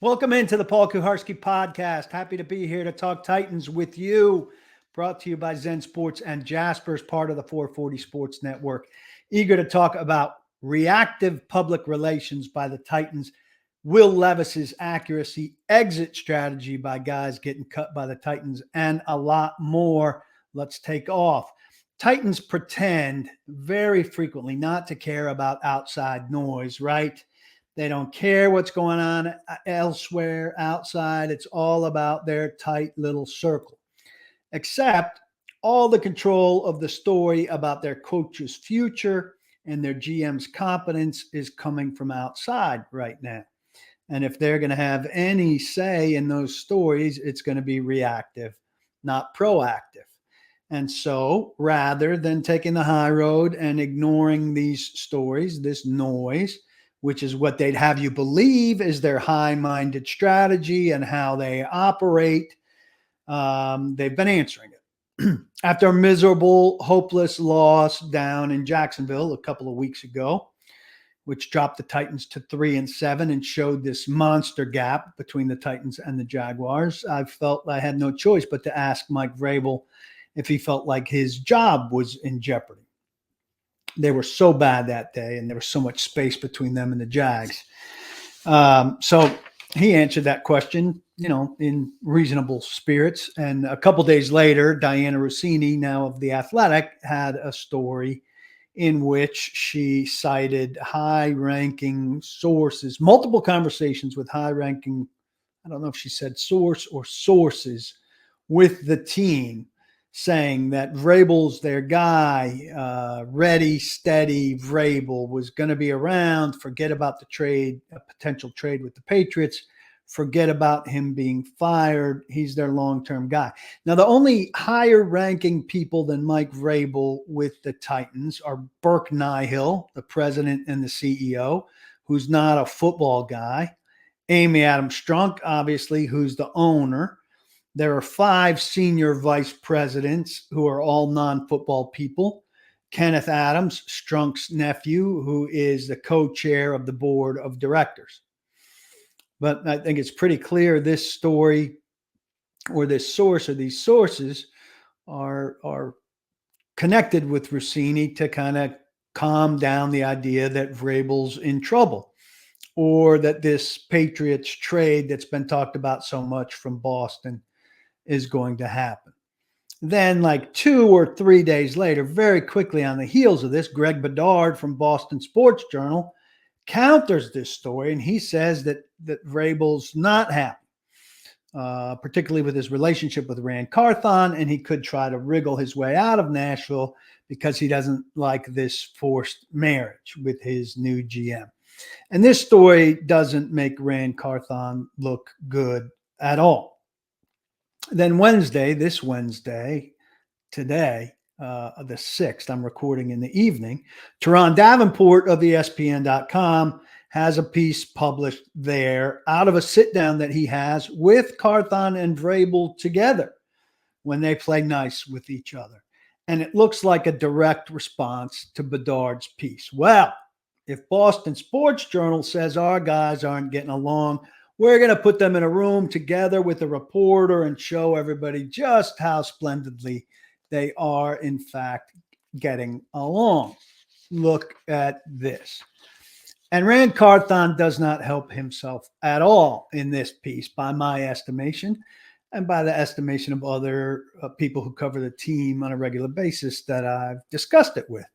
Welcome into the Paul Kuharsky podcast. Happy to be here to talk Titans with you. Brought to you by Zen Sports and Jaspers, part of the 440 Sports Network. Eager to talk about reactive public relations by the Titans, Will Levis's accuracy, exit strategy by guys getting cut by the Titans, and a lot more. Let's take off. Titans pretend very frequently not to care about outside noise, right? They don't care what's going on elsewhere outside. It's all about their tight little circle. Except all the control of the story about their coach's future and their GM's competence is coming from outside right now. And if they're going to have any say in those stories, it's going to be reactive, not proactive. And so rather than taking the high road and ignoring these stories, this noise, which is what they'd have you believe is their high-minded strategy and how they operate, they've been answering it. After a miserable, hopeless loss down in Jacksonville a couple of weeks ago, which dropped the Titans to 3-7 and showed this monster gap between the Titans and the Jaguars, I felt I had no choice but to ask Mike Vrabel if he felt like his job was in jeopardy. They were so bad that day, and there was so much space between them and the Jags. So he answered that question, in reasonable spirits. And a couple days later, Diana Rossini, now of The Athletic, had a story in which she cited high-ranking sources, multiple conversations with high-ranking, I don't know if she said source or sources, with the team, saying that Vrabel's their guy, ready, steady Vrabel was going to be around. Forget about the trade, a potential trade with the Patriots. Forget about him being fired. He's their long-term guy. Now, the only higher-ranking people than Mike Vrabel with the Titans are Burke Nihill, the president and the CEO, who's not a football guy. Amy Adams Strunk, obviously, who's the owner. There are 5 senior vice presidents who are all non-football people. Kenneth Adams, Strunk's nephew, who is the co-chair of the board of directors. But I think it's pretty clear this story or this source or these sources are connected with Rossini to kind of calm down the idea that Vrabel's in trouble, or that this Patriots trade that's been talked about so much from Boston is going to happen. Then, like 2 or 3 days later, very quickly on the heels of this, Greg Bedard from Boston Sports Journal counters this story, and he says that Vrabel's not happy, particularly with his relationship with Rand Carthon, and he could try to wriggle his way out of Nashville because he doesn't like this forced marriage with his new GM. And this story doesn't make Rand Carthon look good at all. Then this Wednesday, today, the 6th, I'm recording in the evening, Teron Davenport of ESPN.com has a piece published there out of a sit-down that he has with Carthon and Vrabel together when they play nice with each other. And it looks like a direct response to Bedard's piece. Well, if Boston Sports Journal says our guys aren't getting along, we're going to put them in a room together with a reporter and show everybody just how splendidly they are, in fact, getting along. Look at this. And Rand Carthon does not help himself at all in this piece, by my estimation, and by the estimation of other people who cover the team on a regular basis that I've discussed it with.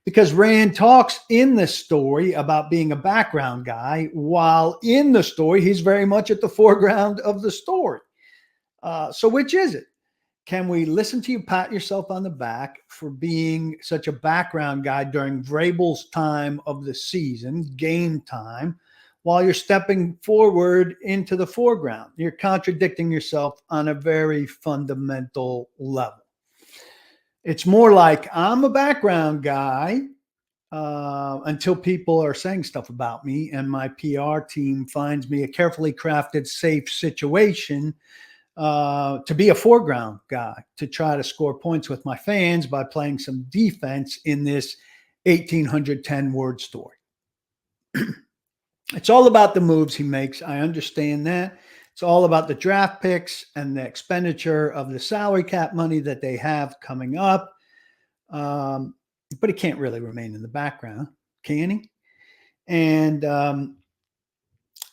Because Rand talks in this story about being a background guy, while in the story, he's very much at the foreground of the story. So which is it? Can we listen to you pat yourself on the back for being such a background guy during Vrabel's time of the season, game time, while you're stepping forward into the foreground? You're contradicting yourself on a very fundamental level. It's more like I'm a background guy until people are saying stuff about me and my PR team finds me a carefully crafted, safe situation to be a foreground guy, to try to score points with my fans by playing some defense in this 1,810-word story. It's all about the moves he makes. I understand that. It's all about the draft picks and the expenditure of the salary cap money that they have coming up. But he can't really remain in the background, can he? And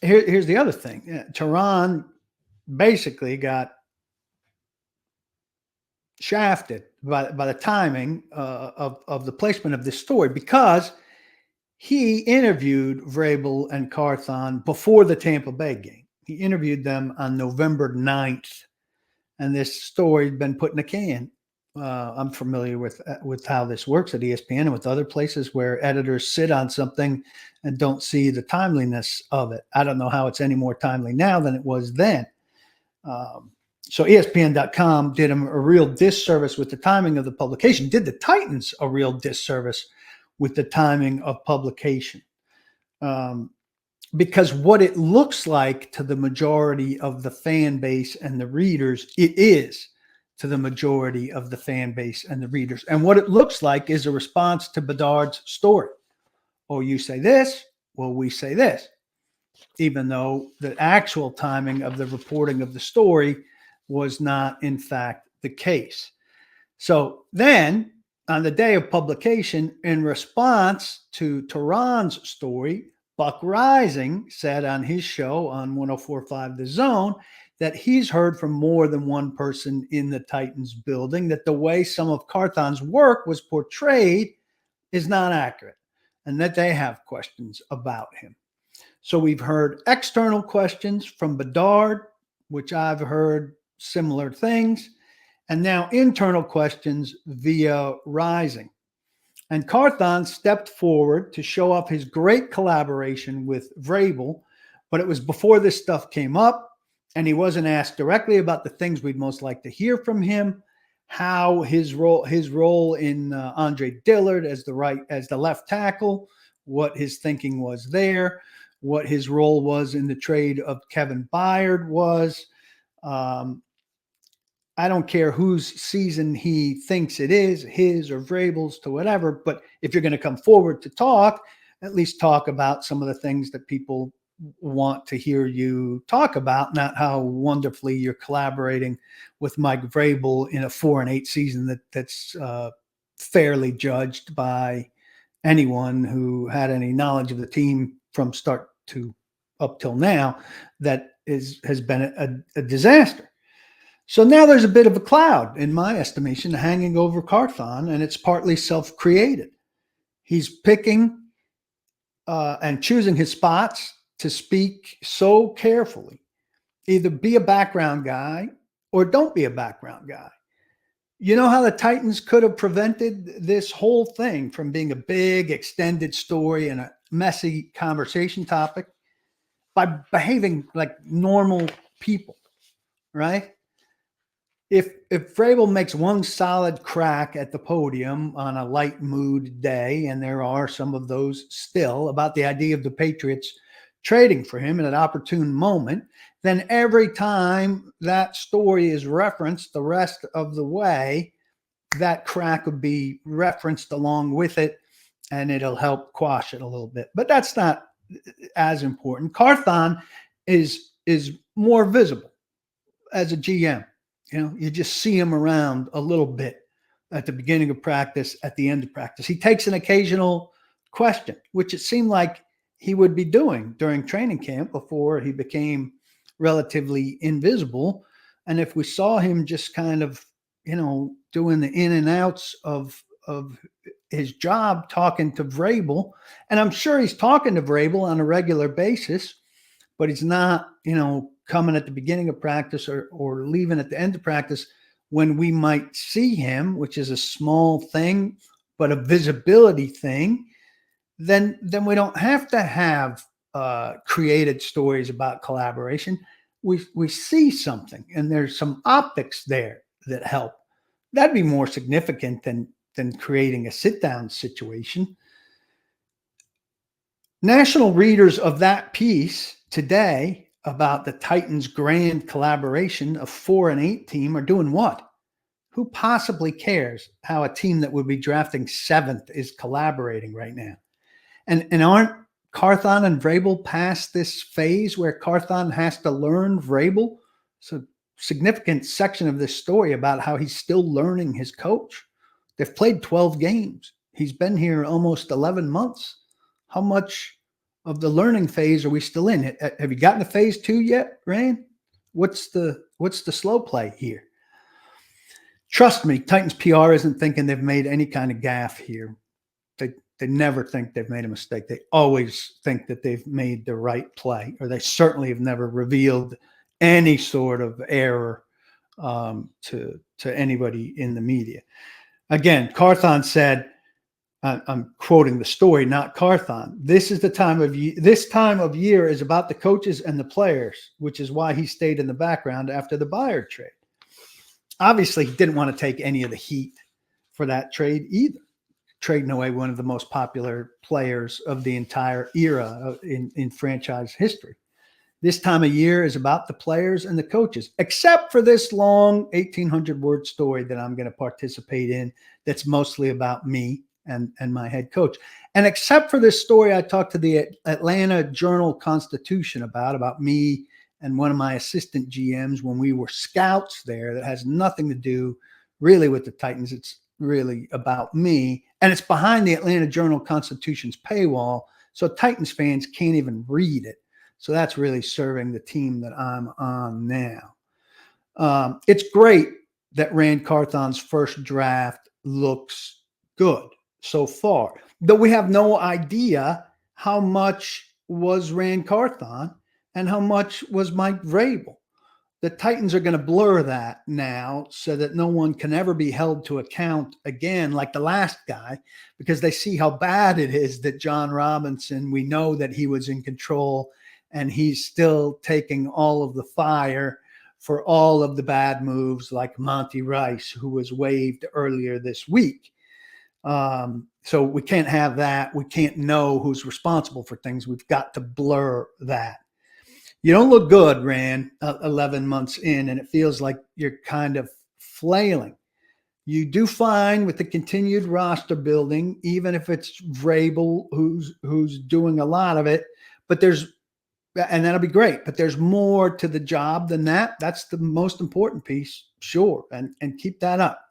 here's the other thing. Tehran basically got shafted by the timing of the placement of this story because he interviewed Vrabel and Carthon before the Tampa Bay game. He interviewed them on November 9th, and this story had been put in a can. I'm familiar with how this works at ESPN and with other places where editors sit on something and don't see the timeliness of it. I don't know how it's any more timely now than it was then. So ESPN.com did him a real disservice with the timing of the publication, did the Titans a real disservice with the timing of publication. Because what it looks like to the majority of the fan base and the readers, it is to the majority of the fan base and the readers. And what it looks like is a response to Bedard's story. Oh, you say this, well, we say this. Even though the actual timing of the reporting of the story was not, in fact, the case. So then, on the day of publication, in response to Tehran's story, Buck Rising said on his show on 104.5 The Zone that he's heard from more than one person in the Titans building that the way some of Carthon's work was portrayed is not accurate and that they have questions about him. So we've heard external questions from Bedard, which I've heard similar things, and now internal questions via Rising. And Carthon stepped forward to show off his great collaboration with Vrabel, but it was before this stuff came up, and he wasn't asked directly about the things we'd most like to hear from him, how his role in Andre Dillard as the left tackle, what his thinking was there, what his role was in the trade of Kevin Byard was. I don't care whose season he thinks it is, his or Vrabel's to whatever, but if you're going to come forward to talk, at least talk about some of the things that people want to hear you talk about, not how wonderfully you're collaborating with Mike Vrabel in a 4-8 season that's fairly judged by anyone who had any knowledge of the team from start to up till now. That has been a disaster. So now there's a bit of a cloud, in my estimation, hanging over Carthon, and it's partly self-created. He's picking and choosing his spots to speak so carefully. Either be a background guy or don't be a background guy. You know how the Titans could have prevented this whole thing from being a big, extended story and a messy conversation topic? By behaving like normal people, right? If Vrabel makes one solid crack at the podium on a light mood day, and there are some of those still, about the idea of the Patriots trading for him at an opportune moment, then every time that story is referenced the rest of the way, that crack would be referenced along with it, and it'll help quash it a little bit. But that's not as important. Carthon is more visible as a GM. You know, you just see him around a little bit at the beginning of practice, at the end of practice. He takes an occasional question, which it seemed like he would be doing during training camp before he became relatively invisible. And if we saw him just kind of, doing the in and outs of his job, talking to Vrabel, and I'm sure he's talking to Vrabel on a regular basis, but he's not, coming at the beginning of practice or leaving at the end of practice when we might see him, which is a small thing, but a visibility thing, then we don't have to have created stories about collaboration. We see something, and there's some optics there that help. That'd be more significant than creating a sit-down situation. National readers of that piece today about the Titans' grand collaboration of 4-8 team are doing what? Who possibly cares how a team that would be drafting 7th is collaborating right now? And aren't Carthon and Vrabel past this phase where Carthon has to learn Vrabel? It's a significant section of this story about how he's still learning his coach. They've played 12 games. He's been here almost 11 months. How much of the learning phase are we still in? Have you gotten to phase 2 yet, Rand? What's the slow play here? Trust me, Titans PR isn't thinking they've made any kind of gaffe here. They never think they've made a mistake. They always think that they've made the right play, or they certainly have never revealed any sort of error to anybody in the media. Again, Carthon said, I'm quoting the story, not Carthon. This time of year is about the coaches and the players, which is why he stayed in the background after the Buyer trade. Obviously, he didn't want to take any of the heat for that trade either. Trading away one of the most popular players of the entire era in franchise history. This time of year is about the players and the coaches, except for this long 1,800-word story that I'm going to participate in that's mostly about me and my head coach. And except for this story I talked to the Atlanta Journal-Constitution about me and one of my assistant GMs when we were scouts there, that has nothing to do really with the Titans. It's really about me. And it's behind the Atlanta Journal-Constitution's paywall, so Titans fans can't even read it. So that's really serving the team that I'm on now. It's great that Rand Carthon's first draft looks good so far, though we have no idea how much was Rand Carthon and how much was Mike Vrabel. The Titans are going to blur that now so that no one can ever be held to account again like the last guy, because they see how bad it is that John Robinson, we know that he was in control and he's still taking all of the fire for all of the bad moves like Monty Rice, who was waived earlier this week. So we can't have that. We can't know who's responsible for things. We've got to blur that. You don't look good, Rand, 11 months in, and it feels like you're kind of flailing. You do fine with the continued roster building, even if it's Vrabel who's doing a lot of it. But and that'll be great. But there's more to the job than that. That's the most important piece, sure, and keep that up.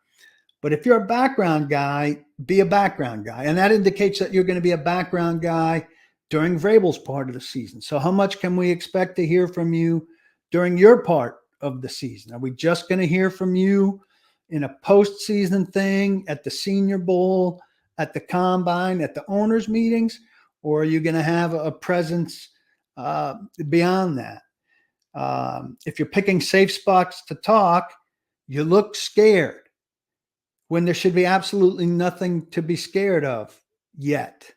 But if you're a background guy, be a background guy, and that indicates that you're going to be a background guy during Vrabel's part of the season. So how much can we expect to hear from you during your part of the season? Are we just going to hear from you in a postseason thing, at the Senior Bowl, at the Combine, at the owners' meetings, or are you going to have a presence beyond that? If you're picking safe spots to talk, you look scared when there should be absolutely nothing to be scared of yet.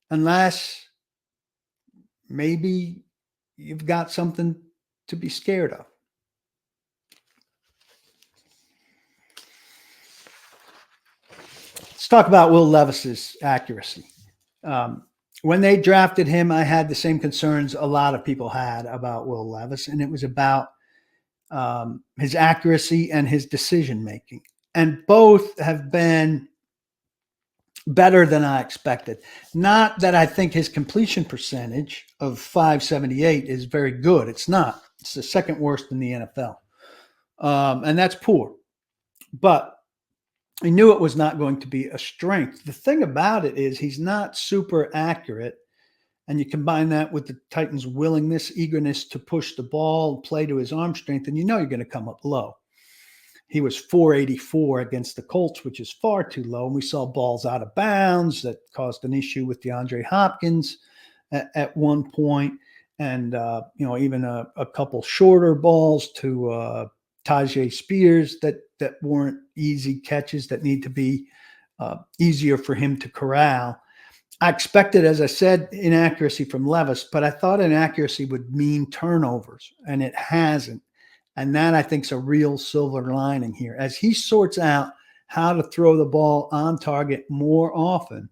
Unless maybe you've got something to be scared of. Let's talk about Will Levis's accuracy. When they drafted him, I had the same concerns a lot of people had about Will Levis, and it was about his accuracy and his decision-making. And both have been better than I expected. Not that I think his completion percentage of .578 is very good. It's not. It's the second worst in the NFL. And that's poor. But I knew it was not going to be a strength. The thing about it is he's not super accurate. And you combine that with the Titans' willingness, eagerness to push the ball, play to his arm strength, and you know you're going to come up low. He was .484 against the Colts, which is far too low. And we saw balls out of bounds that caused an issue with DeAndre Hopkins at one point. And, even a couple shorter balls to Tyjae Spears that weren't easy catches that need to be easier for him to corral. I expected, as I said, inaccuracy from Levis, but I thought inaccuracy would mean turnovers, and it hasn't. And that, I think, is a real silver lining here. As he sorts out how to throw the ball on target more often,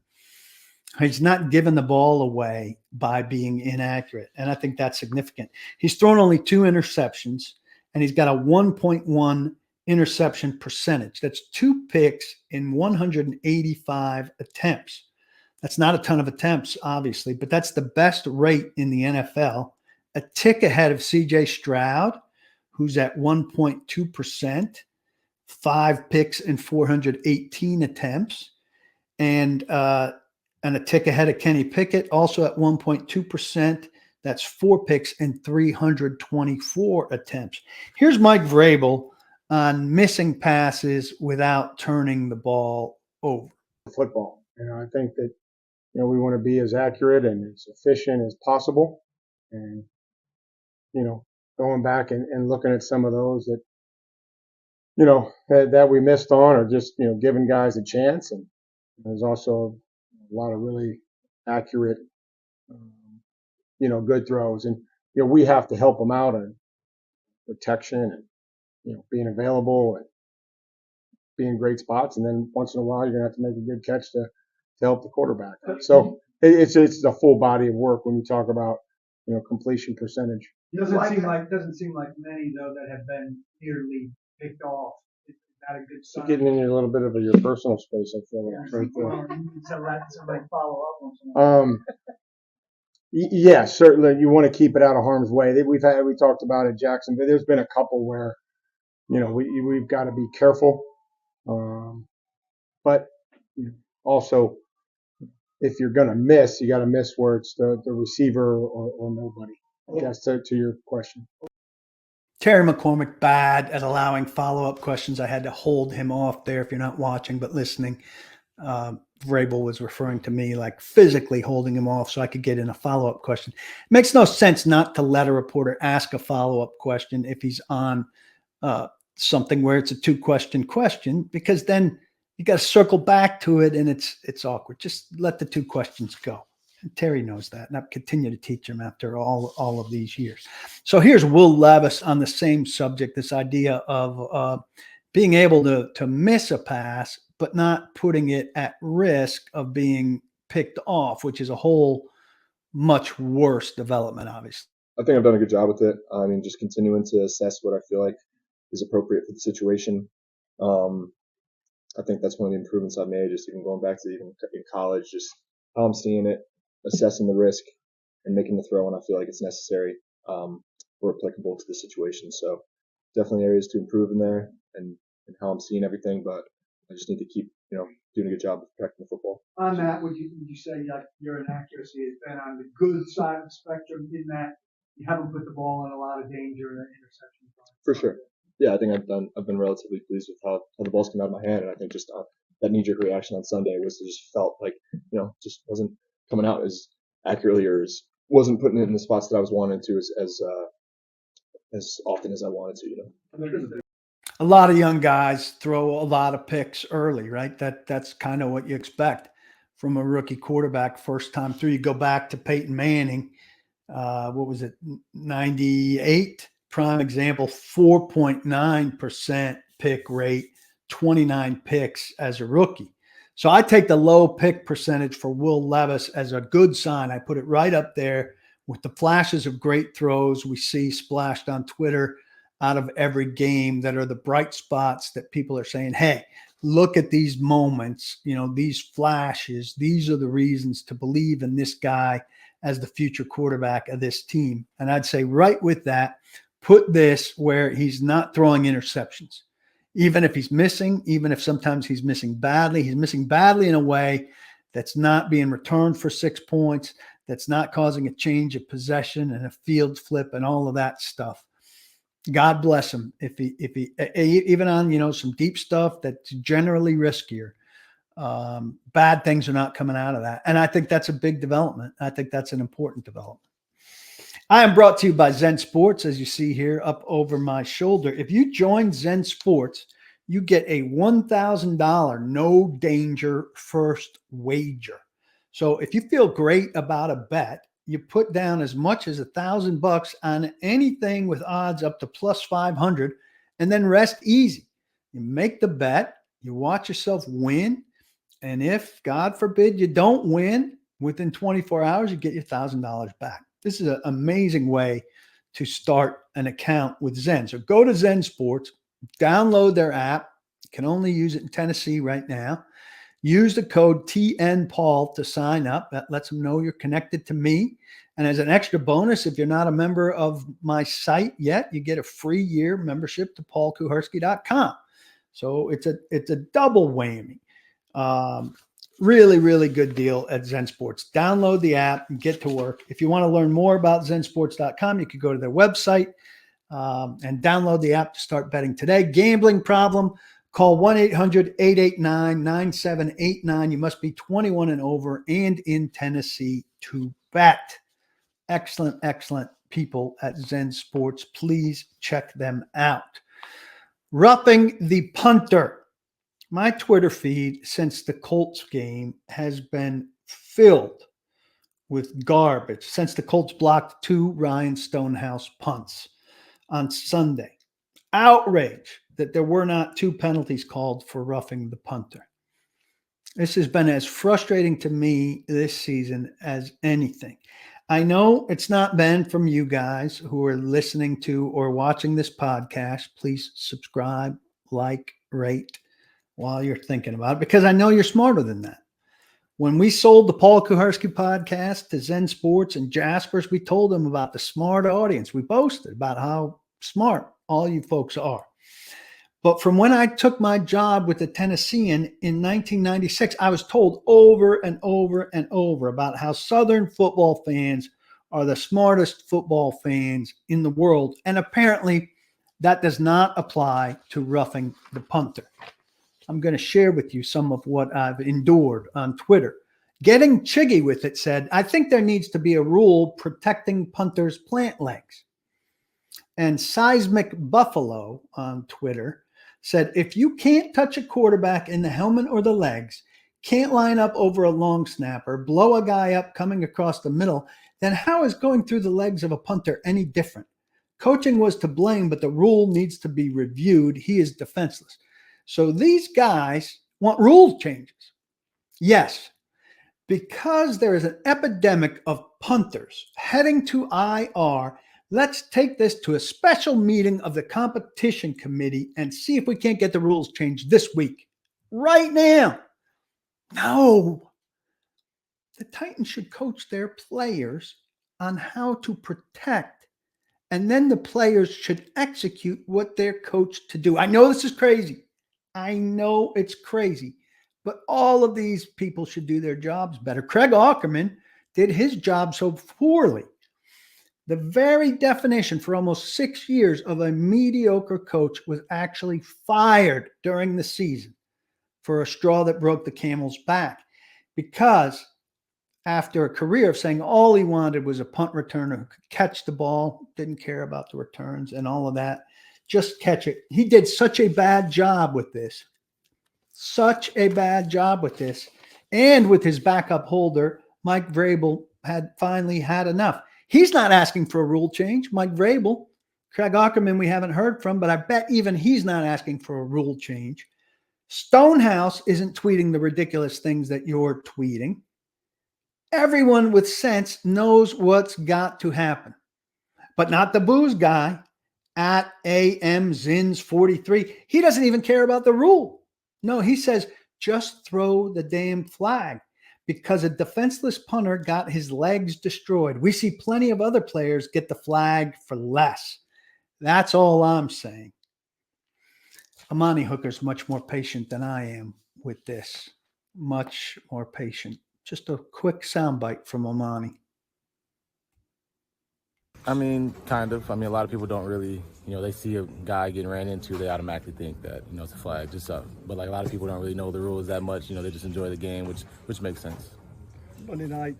he's not giving the ball away by being inaccurate. And I think that's significant. He's thrown only 2 interceptions, and he's got a 1.1 interception percentage. That's 2 picks in 185 attempts. That's not a ton of attempts, obviously, but that's the best rate in the NFL. A tick ahead of CJ Stroud, who's at 1.2%, 5 picks and 418 attempts. And a tick ahead of Kenny Pickett, also at 1.2%. That's 4 picks and 324 attempts. Here's Mike Vrabel on missing passes without turning the ball over. Football. I think that, we want to be as accurate and as efficient as possible. And, going back and looking at some of those that, that we missed on, or just, giving guys a chance. And there's also a lot of really accurate, good throws. And, we have to help them out on protection and, being available and being in great spots. And then once in a while, you're going to have to make a good catch to help the quarterback. So it's a full body of work when you talk about, completion percentage. Doesn't seem like many, though, that have been nearly picked off. Is that a good sign? Getting in a little bit of your personal space, I feel like. Right there. So let somebody follow up on something. Yeah, certainly you want to keep it out of harm's way. We talked about it, Jackson, but there's been a couple where, we've got to be careful. But also, if you're going to miss, you got to miss where it's the receiver or nobody. I guess to your question. Terry McCormick, bad at allowing follow-up questions. I had to hold him off there if you're not watching but listening. Vrabel was referring to me like physically holding him off so I could get in a follow-up question. It makes no sense not to let a reporter ask a follow-up question if he's on something where it's a 2-question question, because then you got to circle back to it and it's awkward. Just let the 2 questions go. And Terry knows that, and I've continued to teach him after all of these years. So here's Will Levis on the same subject, this idea of being able to miss a pass, but not putting it at risk of being picked off, which is a whole much worse development, obviously. I think I've done a good job with it. I mean, just continuing to assess what I feel like is appropriate for the situation. I think that's one of the improvements I've made, just even going back to even in college, just how I'm seeing it, assessing the risk, and making the throw when I feel like it's necessary or applicable to the situation. So definitely areas to improve in there and how I'm seeing everything, but I just need to keep, doing a good job of protecting the football. On that, would you say like your inaccuracy has been on the good side of the spectrum in that you haven't put the ball in a lot of danger and interception? For sure. Yeah, I think I've been relatively pleased with how the ball's come out of my hand, and I think just that knee-jerk reaction on Sunday just felt like, just wasn't coming out as accurately, or wasn't putting it in the spots that I was wanting to as often as I wanted to, A lot of young guys throw a lot of picks early, right? That's kind of what you expect from a rookie quarterback first time through. You go back to Peyton Manning, what was it, 98? Prime example, 4.9% pick rate, 29 picks as a rookie. So I take the low pick percentage for Will Levis as a good sign. I put it right up there with the flashes of great throws we see splashed on Twitter out of every game that are the bright spots that people are saying, hey, look at these moments, these flashes. These are the reasons to believe in this guy as the future quarterback of this team. And I'd say right with that, put this where he's not throwing interceptions. Even if he's missing, even if sometimes he's missing badly in a way that's not being returned for 6 points, that's not causing a change of possession and a field flip and all of that stuff. God bless him. If he even on, some deep stuff that's generally riskier, bad things are not coming out of that. And I think that's a big development. I think that's an important development. I am brought to you by Zen Sports, as you see here up over my shoulder. If you join Zen Sports, you get a $1,000 no danger first wager. So if you feel great about a bet, you put down as much as $1,000 on anything with odds up to plus 500, and then rest easy. You make the bet, you watch yourself win, and if, God forbid, you don't win, within 24 hours, you get your $1,000 back. This is an amazing way to start an account with Zen. So go to Zen Sports, download their app. You can only use it in Tennessee right now. Use the code TNPaul to sign up. That lets them know you're connected to me. And as an extra bonus, if you're not a member of my site yet, you get a free year membership to paulkuharsky.com. So it's a double whammy. Really, really good deal at Zen Sports. Download the app and get to work. If you want to learn more about zensports.com, you could go to their website and download the app to start betting today. Gambling problem, call 1-800-889-9789. You must be 21 and over and in Tennessee to bet. Excellent, excellent people at Zen Sports. Please check them out. Roughing the punter. My Twitter feed since the Colts game has been filled with garbage since the Colts blocked 2 Ryan Stonehouse punts on Sunday. Outrage that there were not 2 penalties called for roughing the punter. This has been as frustrating to me this season as anything. I know it's not been from you guys who are listening to or watching this podcast. Please subscribe, like, rate while you're thinking about it, because I know you're smarter than that. When we sold the Paul Kuharsky podcast to Zen Sports and Jaspers, we told them about the smart audience. We boasted about how smart all you folks are. But from when I took my job with the Tennessean in 1996, I was told over and over and over about how Southern football fans are the smartest football fans in the world. And apparently that does not apply to roughing the punter. I'm going to share with you some of what I've endured on Twitter. Getting Chiggy with it said, I think there needs to be a rule protecting punters' plant legs. And Seismic Buffalo on Twitter said, if you can't touch a quarterback in the helmet or the legs, can't line up over a long snapper, blow a guy up coming across the middle, then how is going through the legs of a punter any different? Coaching was to blame, but the rule needs to be reviewed. He is defenseless. So these guys want rule changes. Yes, because there is an epidemic of punters heading to IR, let's take this to a special meeting of the competition committee and see if we can't get the rules changed this week. Right now. No. The Titans should coach their players on how to protect, and then the players should execute what they're coached to do. I know this is crazy. I know it's crazy, but all of these people should do their jobs better. Craig Aukerman did his job so poorly. The very definition for almost 6 years of a mediocre coach was actually fired during the season for a straw that broke the camel's back, because after a career of saying all he wanted was a punt returner who could catch the ball, didn't care about the returns and all of that, just catch it. He did such a bad job with this, and with his backup holder, Mike Vrabel had finally had enough. He's not asking for a rule change. Mike Vrabel, Craig Aukerman, we haven't heard from, but I bet even he's not asking for a rule change. Stonehouse isn't tweeting the ridiculous things that you're tweeting. Everyone with sense knows what's got to happen, but not the booze guy at AMZins43. He doesn't even care about the rule. No, he says, just throw the damn flag, because a defenseless punter got his legs destroyed. We see plenty of other players get the flag for less. That's all I'm saying. Amani Hooker's much more patient than I am with this. Much more patient. Just a quick soundbite from Amani. I mean, kind of. I mean, a lot of people don't really, they see a guy getting ran into, they automatically think that, it's a flag. Just but like a lot of people don't really know the rules that much. They just enjoy the game, which makes sense. Monday night.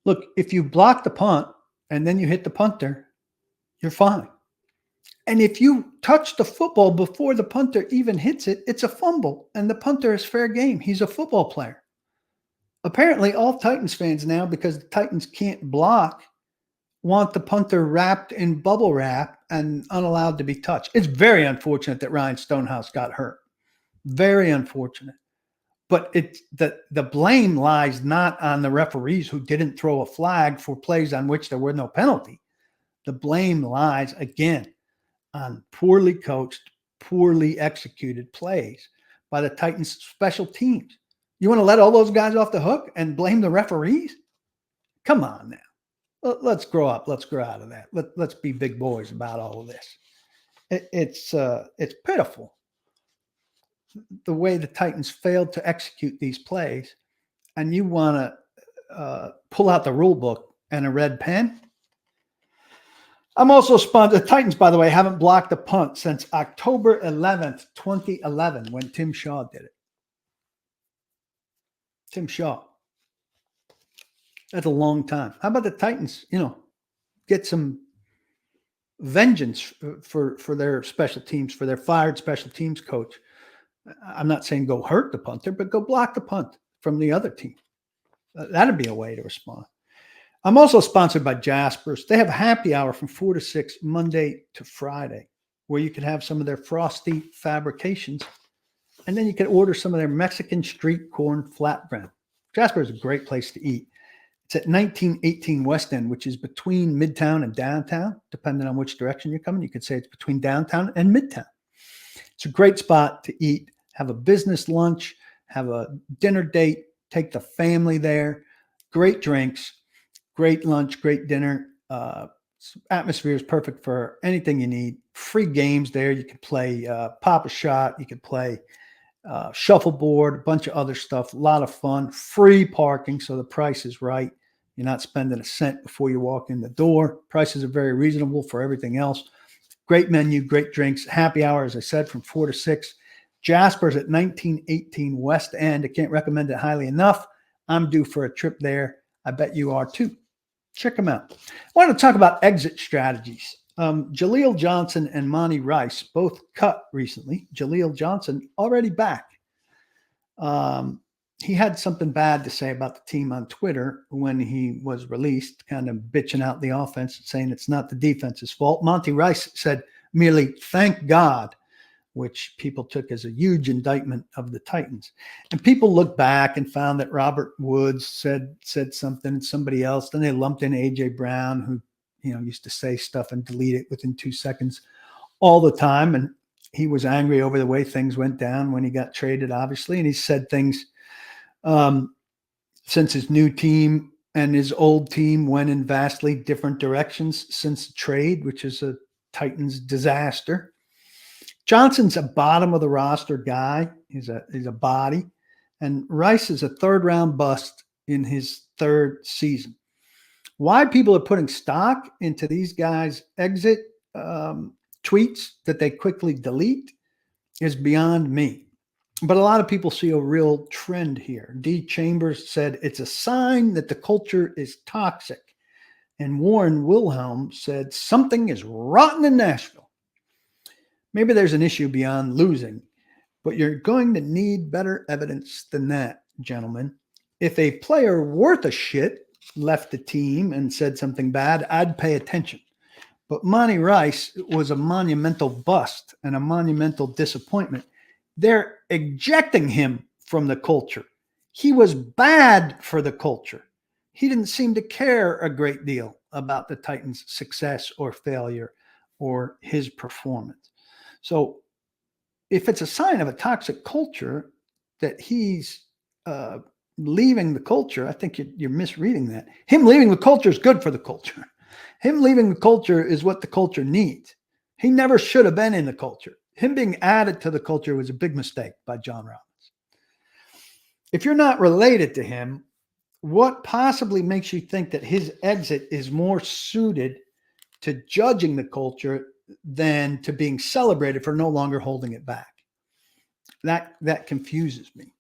Look, if you block the punt and then you hit the punter, you're fine. And if you touch the football before the punter even hits it, it's a fumble, and the punter is fair game. He's a football player. Apparently, all Titans fans now, because the Titans can't block, want the punter wrapped in bubble wrap and unallowed to be touched. It's very unfortunate that Ryan Stonehouse got hurt. Very unfortunate. But the blame lies not on the referees who didn't throw a flag for plays on which there were no penalty. The blame lies, again, on poorly coached, poorly executed plays by the Titans special teams. You want to let all those guys off the hook and blame the referees? Come on now. Let's grow up. Let's grow out of that. Let's be big boys about all of this. It's pitiful the way the Titans failed to execute these plays, and you want to pull out the rule book and a red pen. I'm also sponsored. The Titans, by the way, haven't blocked a punt since October 11th, 2011, when Tim Shaw did it. Tim Shaw. That's a long time. How about the Titans, get some vengeance for their special teams, for their fired special teams coach? I'm not saying go hurt the punter, but go block the punt from the other team. That'd be a way to respond. I'm also sponsored by Jaspers. They have a happy hour from 4 to 6, Monday to Friday, where you can have some of their frosty fabrications, and then you can order some of their Mexican street corn flatbread. Jasper is a great place to eat. It's at 1918 West End, which is between Midtown and downtown, depending on which direction you're coming. You could say it's between downtown and Midtown. It's a great spot to eat, have a business lunch, have a dinner date, take the family there. Great drinks, great lunch, great dinner. Atmosphere is perfect for anything you need. Free games there. You can play Pop a Shot. You can play shuffleboard, a bunch of other stuff. A lot of fun. Free parking, so the price is right. You're not spending a cent before you walk in the door. Prices are very reasonable for everything else. Great menu, great drinks. Happy hour, as I said, from 4 to 6. Jasper's at 1918 West End. I can't recommend it highly enough. I'm due for a trip there. I bet you are too. Check them out. I want to talk about exit strategies. Jaleel Johnson and Monty Rice both cut recently. Jaleel Johnson already back. He had something bad to say about the team on Twitter when he was released, kind of bitching out the offense and saying it's not the defense's fault. Monty Rice said merely, "Thank God," which people took as a huge indictment of the Titans. And people looked back and found that Robert Woods said something, somebody else. Then they lumped in A.J. Brown, who used to say stuff and delete it within 2 seconds all the time. And he was angry over the way things went down when he got traded, obviously. And he said things since his new team and his old team went in vastly different directions since the trade, which is a Titans disaster. Johnson's a bottom of the roster guy. He's a body. And Rice is a third-round bust in his third season. Why people are putting stock into these guys' exit tweets that they quickly delete is beyond me. But a lot of people see a real trend here. D. Chambers said it's a sign that the culture is toxic. And Warren Wilhelm said something is rotten in Nashville. Maybe there's an issue beyond losing, but you're going to need better evidence than that, gentlemen. If a player worth a shit left the team and said something bad, I'd pay attention. But Monty Rice was a monumental bust and a monumental disappointment. They're ejecting him from the culture. He was bad for the culture. He didn't seem to care a great deal about the Titans' success or failure or his performance. So if it's a sign of a toxic culture that he's leaving the culture, I think you're misreading that. Him leaving the culture is good for the culture. Him leaving the culture is what the culture needs. He never should have been in the culture. Him being added to the culture was a big mistake by John Robbins. If you're not related to him, what possibly makes you think that his exit is more suited to judging the culture than to being celebrated for no longer holding it back? That confuses me.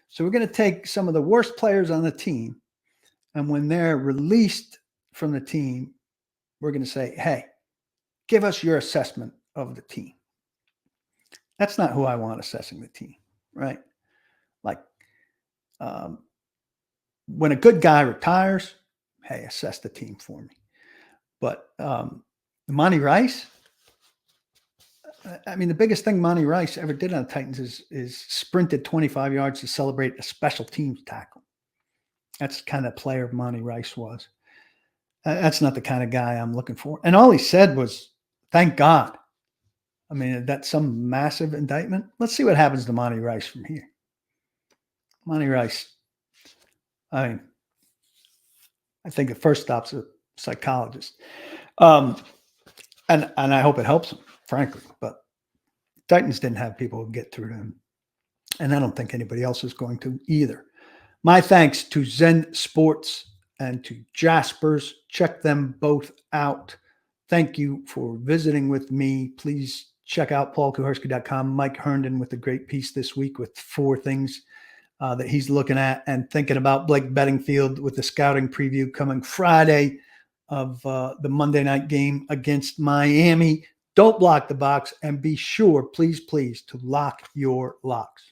So we're going to take some of the worst players on the team, and when they're released from the team, we're going to say, hey, give us your assessment of the team. That's not who I want assessing the team, right? Like when a good guy retires, hey, assess the team for me. But Monty Rice, I mean, the biggest thing Monty Rice ever did on the Titans is sprinted 25 yards to celebrate a special teams tackle. That's the kind of player Monty Rice was. That's not the kind of guy I'm looking for. And all he said was, thank God. I mean, that's some massive indictment. Let's see what happens to Monty Rice from here. Monty Rice. I mean, I think the first stop's a psychologist. And I hope it helps him, frankly. But Titans didn't have people who get through to him. And I don't think anybody else is going to either. My thanks to Zen Sports and to Jaspers. Check them both out. Thank you for visiting with me. Please check out paulkuharsky.com. Mike Herndon with a great piece this week with 4 things that he's looking at and thinking about. Blake Bedingfield with the scouting preview coming Friday of the Monday night game against Miami. Don't block the box, and be sure, please, to lock your locks.